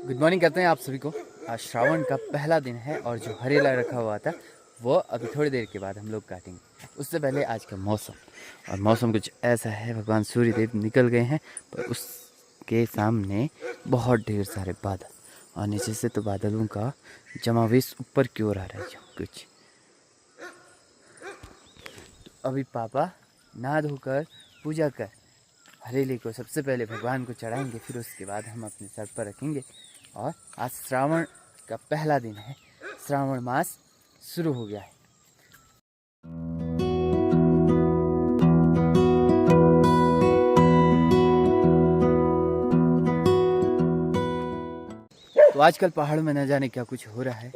Good morning करते हैं आप सभी को। आज श्रावण का पहला दिन है और जो हरेला रखा हुआ था वो अभी थोड़ी देर के बाद हम लोग काटेंगे। उससे पहले आज का मौसम, और मौसम कुछ ऐसा है, भगवान सूर्य देव निकल गए हैं पर उसके सामने बहुत ढेर सारे बादल, और नीचे से तो बादलों का जमावेश ऊपर की ओर आ रहा है कुछ। तो अभी पापा नहा धोकर पूजा कर हरेली को सबसे पहले भगवान को चढ़ाएंगे, फिर उसके बाद हम अपने सर पर रखेंगे। और आज श्रावण का पहला दिन है, श्रावण मास शुरू हो गया है। तो आजकल पहाड़ों में न जाने क्या कुछ हो रहा है।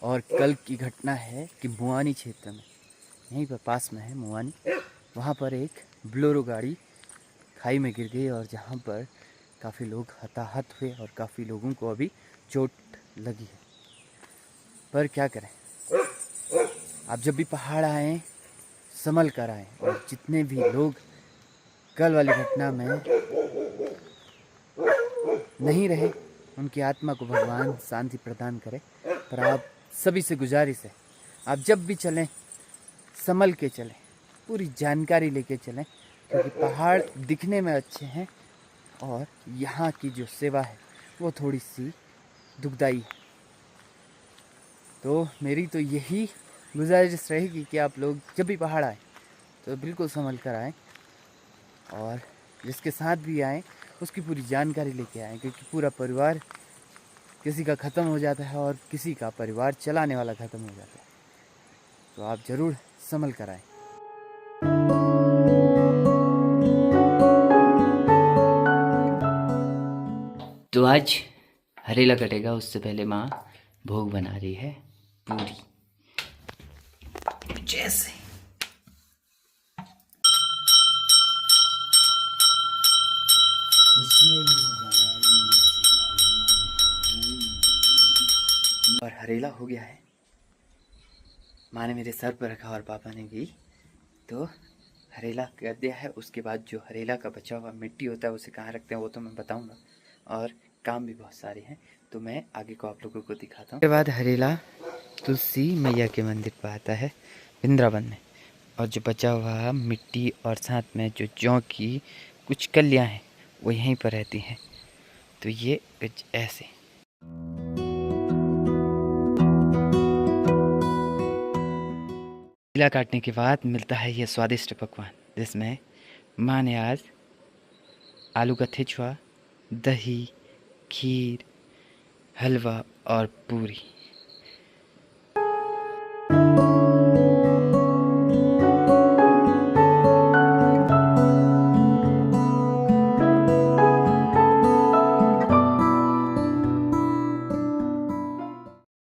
और कल की घटना है कि मुआनी क्षेत्र में, यहीं पर पास में है मुआनी, वहाँ पर एक बोलेरो गाड़ी खाई में गिर गई और जहाँ पर काफ़ी लोग हताहत हुए और काफ़ी लोगों को अभी चोट लगी है। पर क्या करें, आप जब भी पहाड़ आएँ संभल कर आएँ, और जितने भी लोग कल वाली घटना में नहीं रहे उनकी आत्मा को भगवान शांति प्रदान करे। पर आप सभी से गुजारिश है, आप जब भी चलें संभल के चलें, पूरी जानकारी लेके चलें, क्योंकि पहाड़ दिखने में अच्छे हैं और यहाँ की जो सेवा है वो थोड़ी सी दुखदाई है। तो मेरी तो यही गुजारिश रहेगी कि आप लोग जब भी पहाड़ आए तो बिल्कुल संभल कर आएँ, और जिसके साथ भी आएँ उसकी पूरी जानकारी लेके आएँ, क्योंकि पूरा परिवार किसी का ख़त्म हो जाता है और किसी का परिवार चलाने वाला ख़त्म हो जाता है। तो आप ज़रूर संभल कर आएँ। तो आज हरेला कटेगा, उससे पहले माँ भोग बना रही है पूरी जैसे। और हरेला हो गया है, माँ ने मेरे सर पर रखा और पापा ने भी तो हरेला कर दिया है। उसके बाद जो हरेला का बचा हुआ मिट्टी होता है उसे कहाँ रखते हैं वो तो मैं बताऊंगा, और काम भी बहुत सारे हैं तो मैं आगे को आप लोगों को दिखाता हूँ। उसके बाद हरेला तुलसी मैया के मंदिर पर आता है वृंदावन में, और जो बचा हुआ मिट्टी और साथ में जो जौ की कुछ कलियाँ हैं वो यहीं पर रहती हैं। तो ये कुछ ऐसे हरेला काटने के बाद मिलता है ये स्वादिष्ट पकवान, जिसमें माँ ने आज आलू का थिचुआ, दही, खीर, हलवा और पूरी।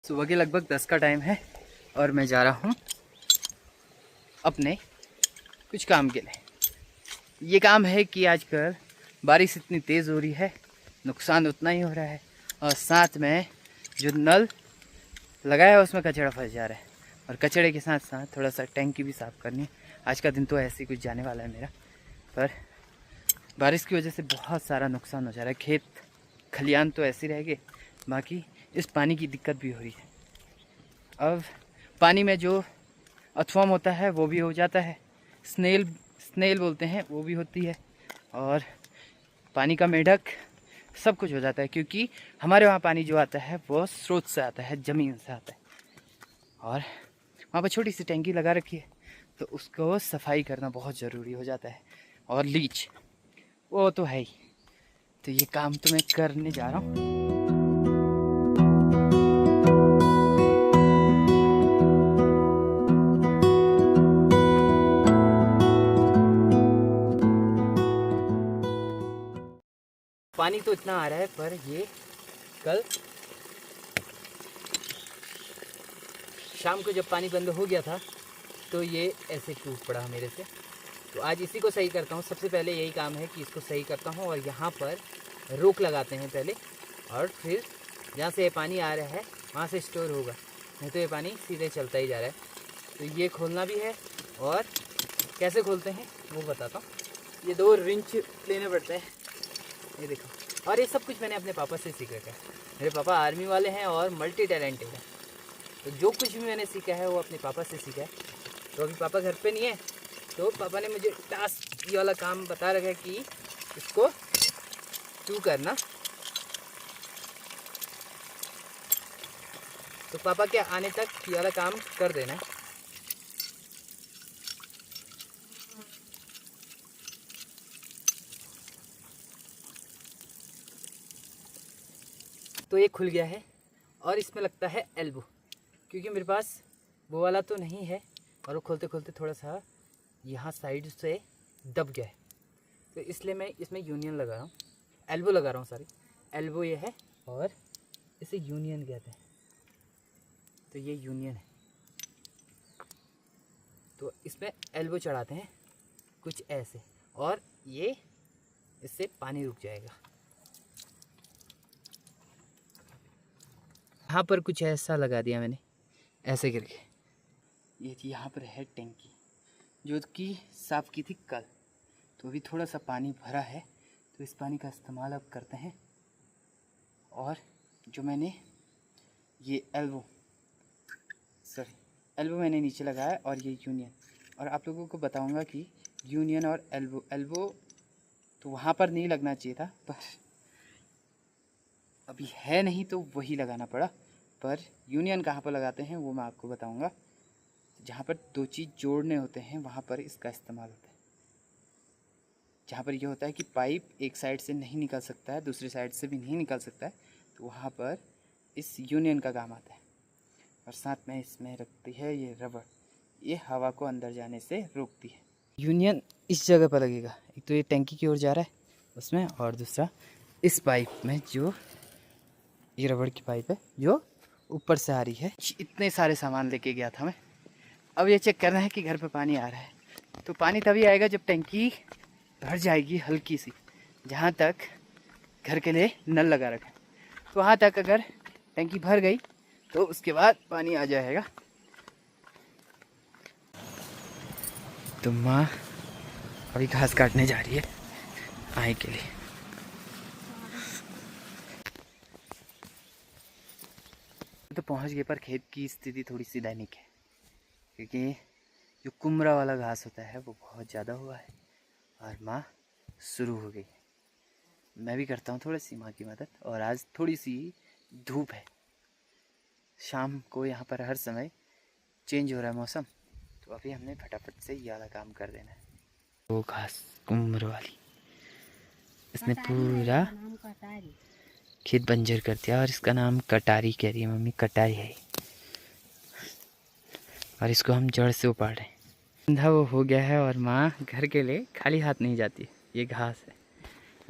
सुबह के लगभग 10 का टाइम है और मैं जा रहा हूँ अपने कुछ काम के लिए। ये काम है कि आजकल बारिश इतनी तेज़ हो रही है, नुकसान उतना ही हो रहा है, और साथ में जो नल लगाया है उसमें कचरा फंस जा रहा है, और कचरे के साथ साथ थोड़ा सा टैंकी भी साफ़ करनी है। आज का दिन तो ऐसे ही कुछ जाने वाला है मेरा, पर बारिश की वजह से बहुत सारा नुकसान हो जा रहा है। खेत खलियान तो ऐसे रह गए, बाकी इस पानी की दिक्कत भी हो रही है। अब पानी में जो अथवम होता है वो भी हो जाता है, स्नेल बोलते हैं वो भी होती है, और पानी का मेढक, सब कुछ हो जाता है। क्योंकि हमारे वहाँ पानी जो आता है वो स्रोत से आता है, ज़मीन से आता है, और वहाँ पर छोटी सी टैंकी लगा रखी है, तो उसको सफाई करना बहुत ज़रूरी हो जाता है। और लीच वो तो है ही। तो ये काम तो मैं करने जा रहा हूँ। पानी तो इतना आ रहा है, पर ये कल शाम को जब पानी बंद हो गया था तो ये ऐसे टूट पड़ा मेरे से। तो आज इसी को सही करता हूँ। सबसे पहले यही काम है कि इसको सही करता हूँ, और यहाँ पर रोक लगाते हैं पहले, और फिर जहाँ से ये पानी आ रहा है वहाँ से स्टोर होगा, नहीं तो ये पानी सीधे चलता ही जा रहा है। तो ये खोलना भी है, और कैसे खोलते हैं वो बताता हूँ। ये 2 रिंच लेने पड़ते हैं, ये देखो और ये सब कुछ मैंने अपने पापा से सीखा है। मेरे पापा आर्मी वाले हैं और मल्टी टैलेंटेड हैं, तो जो कुछ भी मैंने सीखा है वो अपने पापा से सीखा है। तो अभी पापा घर पे नहीं है, तो पापा ने मुझे टास्क ये वाला काम बता रखा है कि इसको तू करना। तो पापा के आने तक ये वाला काम कर देना है। तो ये खुल गया है और इसमें लगता है एल्बो, क्योंकि मेरे पास वो वाला तो नहीं है और वो खोलते खोलते थोड़ा सा यहाँ साइड से दब गया है, तो इसलिए मैं इसमें यूनियन लगा रहा हूँ, एल्बो लगा रहा हूँ। सॉरी, एल्बो ये है और इसे यूनियन कहते हैं। तो ये यूनियन है, तो इसमें एल्बो चढ़ाते हैं कुछ ऐसे, और ये इससे पानी रुक जाएगा। यहाँ पर कुछ ऐसा लगा दिया मैंने ऐसे करके। ये यहाँ पर है टैंकी जो कि साफ़ की थी कल, तो अभी थोड़ा सा पानी भरा है, तो इस पानी का इस्तेमाल अब करते हैं। और जो मैंने ये एल्बो मैंने नीचे लगाया और ये यूनियन, और आप लोगों को बताऊंगा कि यूनियन और एल्बो तो वहाँ पर नहीं लगना चाहिए था, पर अभी है नहीं तो वही लगाना पड़ा। पर यूनियन कहाँ पर लगाते हैं वो मैं आपको बताऊंगा। जहाँ पर दो चीज़ जोड़ने होते हैं वहाँ पर इसका इस्तेमाल होता है। जहाँ पर ये होता है कि पाइप एक साइड से नहीं निकल सकता है, दूसरी साइड से भी नहीं निकल सकता है, तो वहाँ पर इस यूनियन का काम आता है। और साथ में इसमें रखती है ये रबड़, ये हवा को अंदर जाने से रोकती है। यूनियन इस जगह पर लगेगा, एक तो ये टैंकी की ओर जा रहा है उसमें, और दूसरा इस पाइप में जो ये रबड़ की पाइप है जो ऊपर से आ रही है। इतने सारे सामान लेके गया था मैं। अब ये चेक करना है कि घर पे पानी आ रहा है। तो पानी तभी आएगा जब टैंकी भर जाएगी हल्की सी, जहाँ तक घर के लिए नल लगा रखा है, तो वहाँ तक अगर टैंकी भर गई तो उसके बाद पानी आ जाएगा। तो माँ अभी घास काटने जा रही है आए के लिए। तो पहुँच गए, पर खेत की स्थिति थोड़ी सी दैनिक है, क्योंकि जो कुमरा वाला घास होता है वो बहुत ज़्यादा हुआ है और माँ शुरू हो गई। मैं भी करता हूँ थोड़ी सी माँ की मदद। और आज थोड़ी सी धूप है, शाम को यहाँ पर हर समय चेंज हो रहा है मौसम, तो अभी हमने फटाफट से ये वाला काम कर देना है। वो घास कुमर वाली इसने पूरा खेत बंजर कर दिया, और इसका नाम कटारी कह रही है मम्मी, कटाई है। और इसको हम जड़ से उपाड़ रहे हैं। अंधा वो हो गया है, और माँ घर के लिए खाली हाथ नहीं जाती। ये घास है,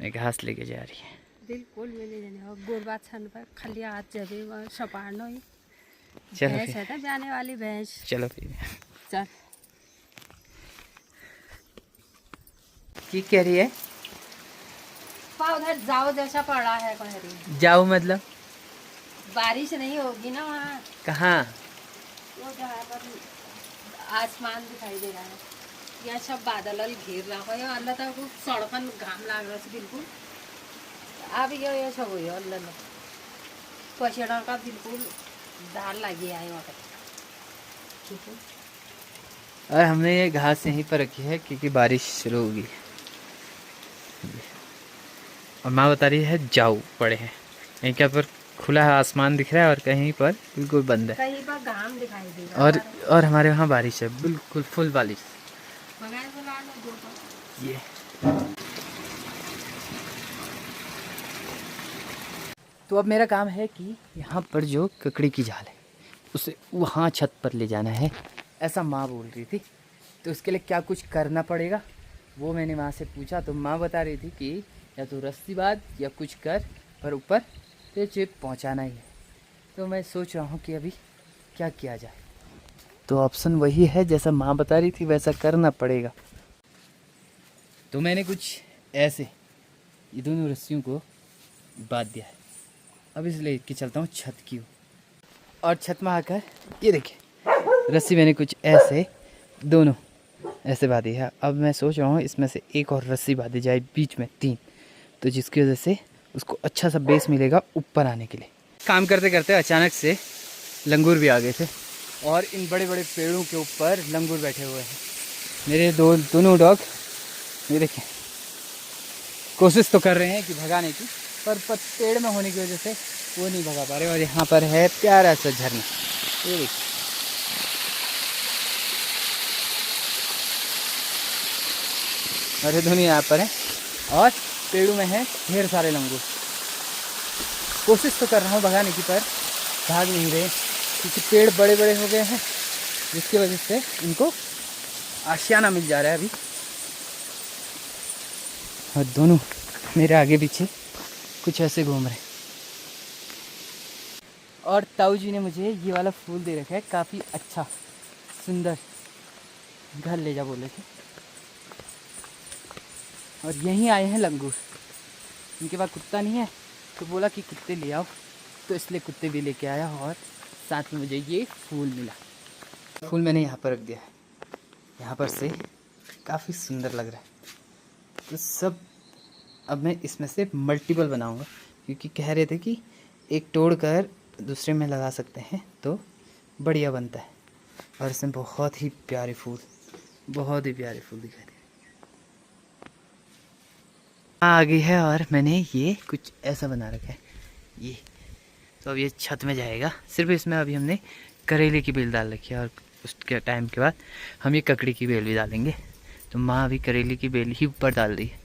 मैं घास लेके जा रही है। बिल्कुल मिले जाने और गोरबा छन पर खाली हाथ जाबे और सपाड़नो ही। चलो भैंस है तो ब्याने वाली भैंस। चलो फिर चल। की कह रही है? उधर जाओ जैसा पड़ा है कह रही। जाओ मतलब बारिश नहीं होगी ना वहाँ। कहाँ? वो जहाँ पर आसमान दिखाई दे रहा है, यहाँ सब बादल घेर रहा है। अल्लाह तक सड़कन घाम लाग रहा है बिल्कुल। अब ये सब हो अल्लाह पछेड़ा का बिल्कुल दाल लगी आए वहाँ पर। और हमने ये घास यहीं पर रखी है क्योंकि बारिश शुरू होगी। और माँ बता रही है जाओ पड़े हैं, कहीं क्या पर खुला है आसमान दिख रहा है और कहीं पर बिल्कुल बंद है, कहीं पर घाम दिखाई दे रहा है। और हमारे वहाँ बारिश है, बिल्कुल फुल बारिश। ये तो अब मेरा काम है कि यहाँ पर जो ककड़ी की जाल है उसे वहाँ छत पर ले जाना है, ऐसा माँ बोल रही थी। तो उसके लिए क्या कुछ करना पड़ेगा वो मैंने माँ से पूछा, तो माँ बता रही थी कि या तो रस्सी बांध या कुछ कर, पर ऊपर चिप पहुँचाना ही है। तो मैं सोच रहा हूँ कि अभी क्या किया जाए। तो ऑप्शन वही है जैसा माँ बता रही थी वैसा करना पड़ेगा। तो मैंने कुछ ऐसे ये दोनों रस्सियों को बांध दिया है। अब इसलिए कि चलता हूँ छत की ओर, और छत में आकर ये देखिए रस्सी मैंने कुछ ऐसे दोनों ऐसे बांधी है। अब मैं सोच रहा हूँ इसमें से एक और रस्सी बांधी जाए बीच में 3, तो जिसकी वजह से उसको अच्छा सा बेस मिलेगा ऊपर आने के लिए। काम करते करते अचानक से लंगूर भी आ गए थे और इन बड़े बड़े पेड़ों के ऊपर लंगूर बैठे हुए हैं। मेरे दोनों डॉग ये देखें कोशिश तो कर रहे हैं कि भगाने की, पर पेड़ में होने की वजह से वो नहीं भगा पा रहे। और यहाँ पर है प्यारा सा झरना, ये देखिए। और ये दोनों यहाँ पर हैं और पेड़ों में है ढेर सारे लंगूर। कोशिश तो कर रहा हूँ भगाने की, पर भाग नहीं रहे क्योंकि पेड़ बड़े बड़े हो गए हैं, जिसकी वजह से इनको आशियाना मिल जा रहा है अभी। और दोनों मेरे आगे पीछे कुछ ऐसे घूम रहे हैं। और ताऊ जी ने मुझे ये वाला फूल दे रखा है, काफ़ी अच्छा सुंदर, घर ले जा बोले थे। और यहीं आए हैं लंगूर। इनके पास कुत्ता नहीं है तो बोला कि कुत्ते ले आओ, तो इसलिए कुत्ते भी लेके आया और साथ में मुझे ये फूल मिला। फूल मैंने यहाँ पर रख दिया है, यहाँ पर से काफ़ी सुंदर लग रहा है। तो सब अब मैं इसमें से मल्टीपल बनाऊंगा, क्योंकि कह रहे थे कि एक तोड़ कर दूसरे में लगा सकते हैं तो बढ़िया बनता है। और इसमें बहुत ही प्यारे फूल, बहुत ही प्यारे फूल दिखाई दे रहे हैं। आ गई है और मैंने ये कुछ ऐसा बना रखा है ये। तो अब ये छत में जाएगा। सिर्फ इसमें अभी हमने करेले की बेल डाल रखी है और उसके टाइम के बाद हम ये ककड़ी की बेल भी डालेंगे। तो माँ अभी करेले की बेल ही ऊपर डाल रही है।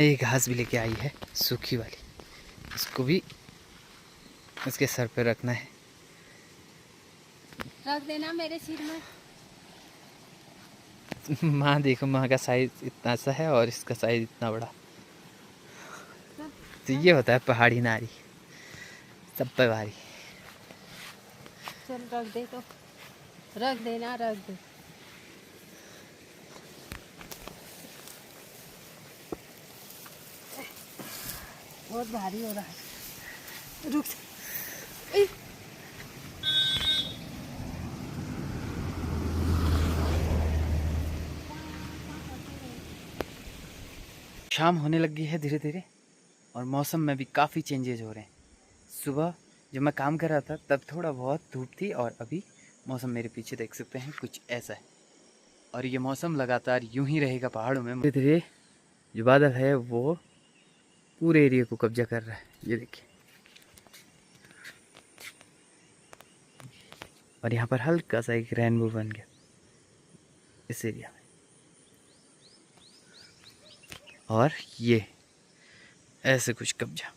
ये घास भी लेके आई है सूखी वाली, इसको भी इसके सर पे रखना है। रख देना मेरे सिर में। माँ देखो, माँ का साइज इतना सा है और इसका साइज इतना बड़ा। तो ये होता है पहाड़ी नारी, सब पे भारी। चल रख दे, तो रख देना, रख दे। बहुत भारी हो रहा है, रुक। शाम होने लगी है धीरे धीरे और मौसम में भी काफ़ी चेंजेज हो रहे हैं। सुबह जब मैं काम कर रहा था तब थोड़ा बहुत धूप थी और अभी मौसम मेरे पीछे देख सकते हैं कुछ ऐसा है। और ये मौसम लगातार यूं ही रहेगा पहाड़ों में। धीरे धीरे जो बादल है वो पूरे एरिया को कब्जा कर रहा है, ये देखिए। और यहाँ पर हल्का सा एक रेनबो बन गया इस एरिया में। और ये ऐसे कुछ कब्जा।